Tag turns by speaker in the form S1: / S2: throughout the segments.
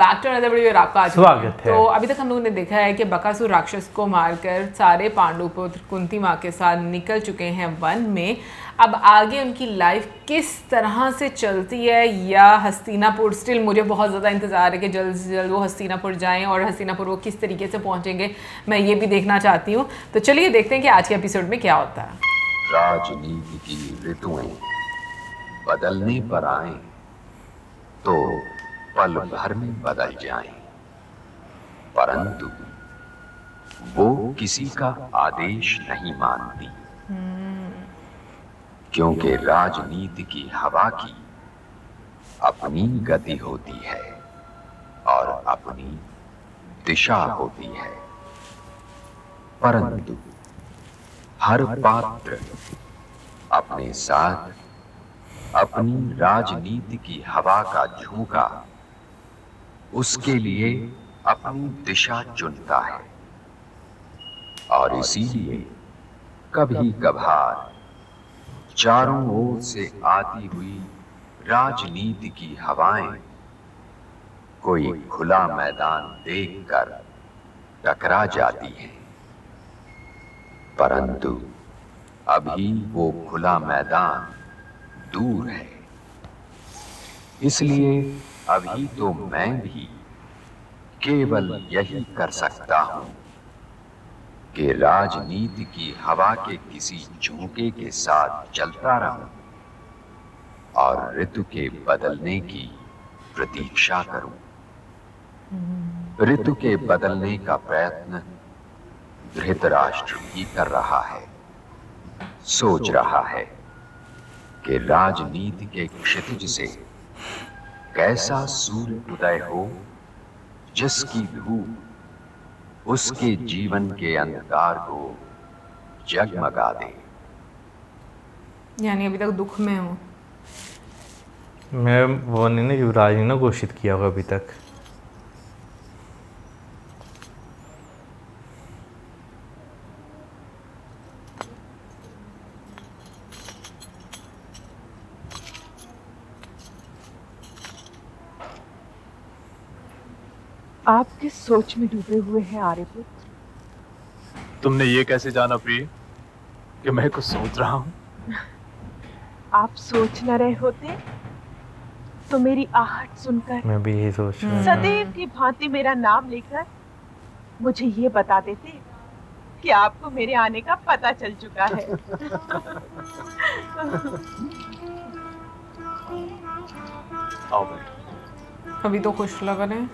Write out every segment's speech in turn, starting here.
S1: Back to another video, आपका आज
S2: स्वागत है।
S1: तो अभी तक हम लोगों ने देखा है कि बकासुर राक्षस को मारकर सारे पांडु पुत्र कुंती माँ के साथ निकल चुके हैं वन में। अब आगे उनकी लाइफ किस तरह से चलती है, या हस्तिनापुर, स्टिल मुझे बहुत ज़्यादा इंतज़ार है कि जल्द से जल्द वो हस्तिनापुर जाएं और हस्तिनापुर वो किस तरीके से पहुंचेंगे, मैं ये भी देखना चाहती हूँ। तो चलिए देखते हैं कि आज के एपिसोड में क्या होता है।
S3: राजनीति की ऋतुएं बदलने पर आए तो पल भर में बदल जाएं, परंतु वो किसी का आदेश नहीं मानती, क्योंकि राजनीति की हवा की अपनी गति होती है और अपनी दिशा होती है, परंतु हर पात्र अपने साथ अपनी राजनीति की हवा का झोंका, उसके लिए अपनी दिशा चुनता है। और इसीलिए कभी कभार चारों ओर से आती हुई राजनीति की हवाएं कोई खुला मैदान देखकर टकरा जाती हैं, परंतु अभी वो खुला मैदान दूर है। इसलिए अभी तो मैं भी केवल यही कर सकता हूं कि राजनीति की हवा के किसी झोंके के साथ चलता रहूं और ऋतु के बदलने की प्रतीक्षा करूं। ऋतु के बदलने का प्रयत्न धृतराष्ट्र भी कर रहा है, सोच रहा है कि राजनीति के क्षितिज से कैसा सूर्य उदय हो जिसकी धूप उसके जीवन के अंधकार को जगमगा दे।
S1: यानी अभी तक दुख में हूँ
S2: मैं, वो नहीं ना, युवराज ने ना घोषित किया होगा अभी तक।
S4: आप किस सोच में डूबे हुए हैं आर्यपुत्र?
S5: तुमने ये कैसे जाना प्रिय कि मैं कुछ सोच रहा हूँ?
S4: आप सोच न रहे होते तो मेरी आहट सुनकर
S2: मैं भी यही सोच रहा हूँ।
S4: सदैव की भांति मेरा नाम लेकर मुझे ये बता देते कि आपको मेरे आने का पता चल चुका है।
S5: आओ बैठो।
S1: अभी तो खुश लग रहे हैं।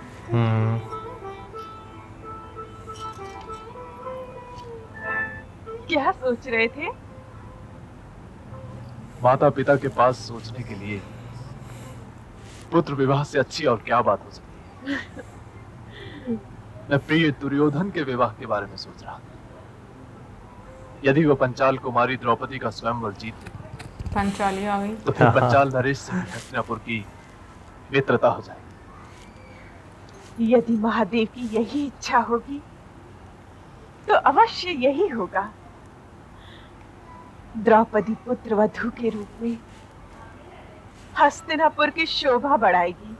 S4: क्या सोच रहे थे?
S5: माता पिता के पास सोचने के लिए पुत्र विवाह से अच्छी और क्या बात हो सकती है। मैं प्रिय दुर्योधन के विवाह के बारे में सोच रहा था। यदि वह पंचाल कुमारी द्रौपदी का स्वयंवर जीत ले
S1: पंचाली आ गई
S5: तो फिर पंचाल नरेश से हस्तिनापुर की मित्रता हो जाएगी।
S4: यदि महादेव की यही इच्छा होगी तो अवश्य यही होगा। द्रौपदी पुत्र वधू के रूप में हस्तिनापुर की शोभा बढ़ाएगी।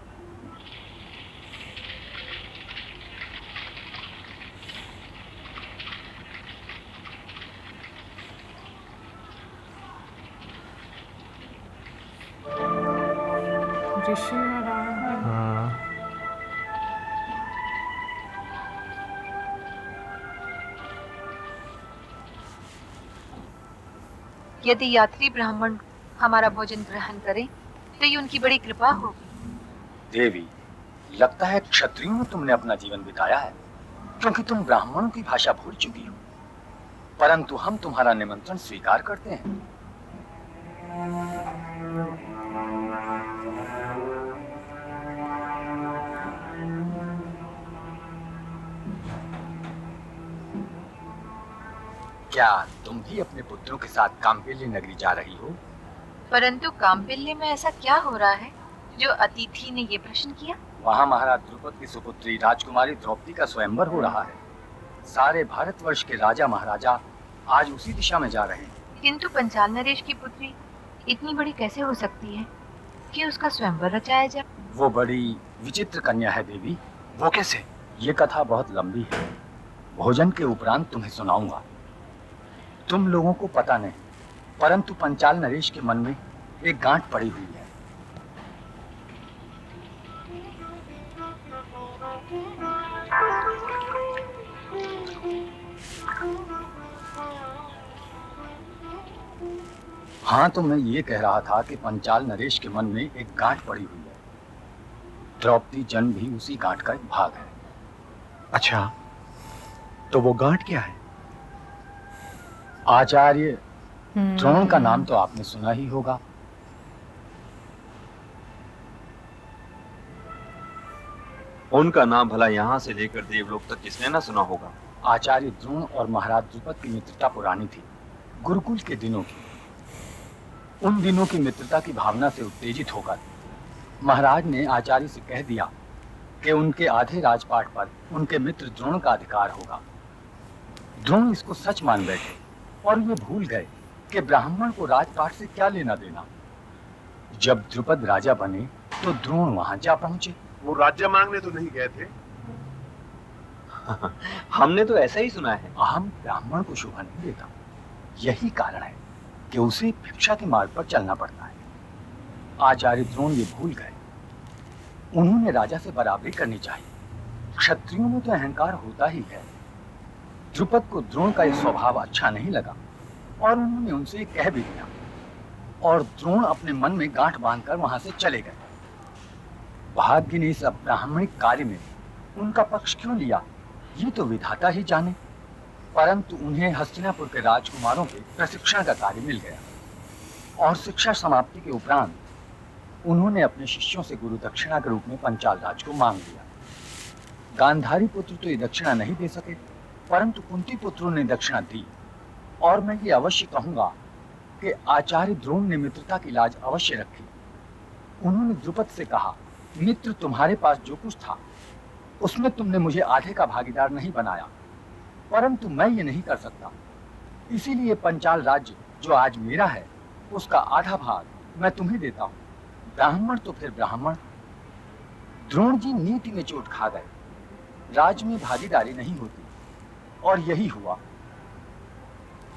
S1: ऋषि
S6: यदि यात्री ब्राह्मण हमारा भोजन ग्रहण करें तो ये उनकी बड़ी कृपा होगी।
S7: देवी, लगता है क्षत्रियों में तुमने अपना जीवन बिताया है, क्योंकि तुम ब्राह्मणों की भाषा भूल चुकी हो। परंतु हम तुम्हारा निमंत्रण स्वीकार करते हैं। क्या तुम भी अपने पुत्रों के साथ काम्पिल्य नगरी जा रही हो?
S6: परंतु काम्पिल्य में ऐसा क्या हो रहा है जो अतिथि ने ये प्रश्न किया?
S7: वहाँ महाराज द्रुपद की सुपुत्री राजकुमारी द्रौपदी का स्वयंवर हो रहा है। सारे भारतवर्ष के राजा महाराजा आज उसी दिशा में जा रहे हैं।
S6: किंतु पंचाल नरेश की पुत्री इतनी बड़ी कैसे हो सकती है कि उसका स्वयंवर रचाया जाए?
S7: वो बड़ी विचित्र कन्या है देवी। वो कैसे? ये कथा बहुत लंबी है, भोजन के उपरांत तुम्हें सुनाऊंगा। तुम लोगों को पता नहीं, परंतु पंचाल नरेश के मन में एक गांठ पड़ी हुई है। हाँ, तो मैं ये कह रहा था कि पंचाल नरेश के मन में एक गांठ पड़ी हुई है। द्रौपदी जन्म भी उसी गांठ का एक भाग है।
S5: अच्छा, तो वो गांठ क्या है?
S7: आचार्य द्रोण का नाम तो आपने सुना ही होगा।
S8: उनका नाम भला यहाँ से लेकर देवलोक तक किसने ना सुना होगा।
S7: आचार्य द्रोण और महाराज द्रुपद की मित्रता पुरानी थी, गुरुकुल के दिनों की। उन दिनों की मित्रता की भावना से उत्तेजित होकर महाराज ने आचार्य से कह दिया कि उनके आधे राजपाट पर उनके मित्र द्रोण का अधिकार होगा। द्रोण इसको सच मान बैठे और ये भूल गए कि ब्राह्मण को राजपाट से क्या लेना देना। जब द्रुपद राजा बने तो द्रोण वहां जा पहुंचे।
S9: वो राज्य मांगने तो नहीं गए थे?
S8: हमने तो ऐसा ही सुना है।
S7: अहम ब्राह्मण को शोभा नहीं देता, यही कारण है कि उसे भिक्षा के मार्ग पर चलना पड़ता है। आचार्य द्रोण ये भूल गए। उन्होंने राजा से बराबरी करनी चाहिए। क्षत्रियों में तो अहंकार होता ही है। द्रुपद को द्रोण का यह स्वभाव अच्छा नहीं लगा और उन्होंने उनसे कह भी दिया, और द्रोण अपने मन में गांठ बांधकर वहां से चले गए। भाग्य ने इस अब्राह्मणिक कार्य में उनका पक्ष क्यों लिया, ये तो विधाता ही जाने। परंतु उन्हें हस्तिनापुर के राजकुमारों के प्रशिक्षण का कार्य मिल गया और शिक्षा समाप्ति के उपरांत उन्होंने अपने शिष्यों से गुरु दक्षिणा के रूप में पंचाल राज को मांग लिया। गांधारी पुत्र तो ये दक्षिणा नहीं दे सके, परंतु कुंती पुत्रों ने दक्षिणा दी। और मैं ये अवश्य कहूंगा कि आचार्य द्रोण ने मित्रता की लाज अवश्य रखी। उन्होंने द्रुपद से कहा, मित्र तुम्हारे पास जो कुछ था उसमें तुमने मुझे आधे का भागीदार नहीं बनाया, परंतु मैं ये नहीं कर सकता। इसीलिए पंचाल राज्य जो आज मेरा है उसका आधा भाग मैं तुम्हें देता हूँ। ब्राह्मण तो फिर ब्राह्मण। द्रोण जी नीति में चोट खा गए। राज में भागीदारी नहीं होती और यही हुआ।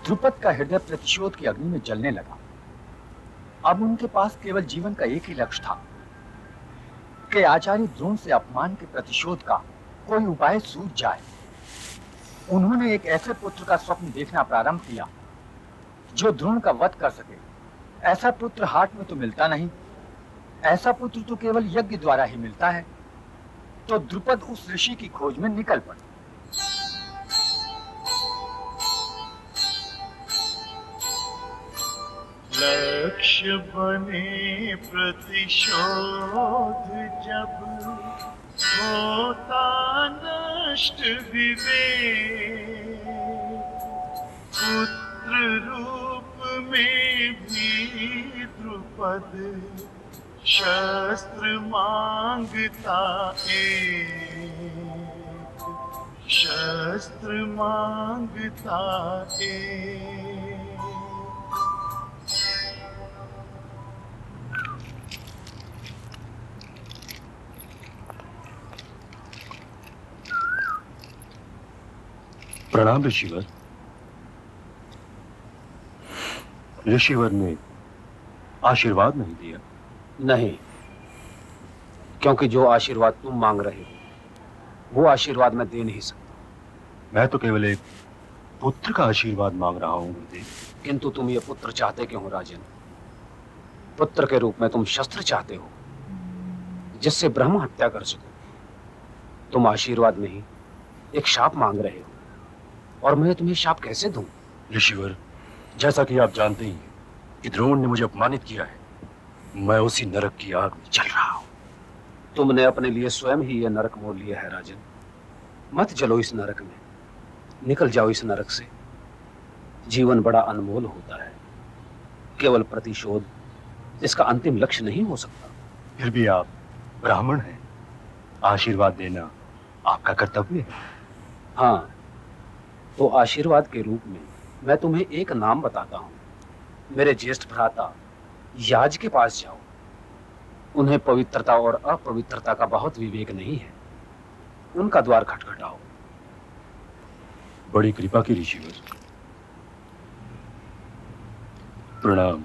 S7: द्रुपद का हृदय प्रतिशोध की अग्नि में जलने लगा। अब उनके पास केवल जीवन का एक ही लक्ष्य था कि आचार्य द्रोण से अपमान के प्रतिशोध का कोई उपाय सूझ जाए। उन्होंने एक ऐसे पुत्र का स्वप्न देखना प्रारंभ किया जो द्रोण का वध कर सके। ऐसा पुत्र हाट में तो मिलता नहीं, ऐसा पुत्र तो केवल यज्ञ द्वारा ही मिलता है। तो द्रुपद उस ऋषि की खोज में निकल पड़े।
S9: लक्ष्य बने प्रतिशोध जब होता नष्ट विवेक, पुत्र रूप में भी द्रुपद शस्त्र मांगता एक, शस्त्र मांगता एक।
S10: प्रणाम ऋषिवर। ऋषिवर ने आशीर्वाद नहीं दिया?
S11: नहीं, क्योंकि जो आशीर्वाद तुम मांग रहे हो वो आशीर्वाद मैं दे नहीं सकता।
S10: मैं तो केवल एक पुत्र का आशीर्वाद मांग रहा हूं गुरुदेव।
S11: किंतु तुम ये पुत्र चाहते क्यों हो राजन? पुत्र के रूप में तुम शस्त्र चाहते हो जिससे ब्रह्म हत्या कर सको। तुम आशीर्वाद नहीं एक शाप मांग रहे हो, और मैं तुम्हें शाप कैसे दूं?
S10: ऋषिवर, जैसा कि आप जानते ही हैं कि द्रोण ने मुझे अपमानित किया है, मैं उसी नरक की आग में जल रहा हूं।
S11: तुमने अपने लिए स्वयं ही यह नरक मोल लिया है राजन। मत जलो इस नरक में, निकल जाओ इस नरक से। जीवन बड़ा अनमोल होता है, केवल प्रतिशोध इसका अंतिम लक्ष्य नहीं हो सकता।
S10: फिर भी आप ब्राह्मण हैं, आशीर्वाद देना आपका कर्तव्य है।
S11: हाँ, तो आशीर्वाद के रूप में मैं तुम्हें एक नाम बताता हूं। मेरे ज्येष्ठ भ्राता याज के पास जाओ उन्हें पवित्रता और अपवित्रता का बहुत विवेक नहीं है। उनका द्वार खटखटाओ।
S10: बड़ी कृपा की ऋषिवर। प्रणाम।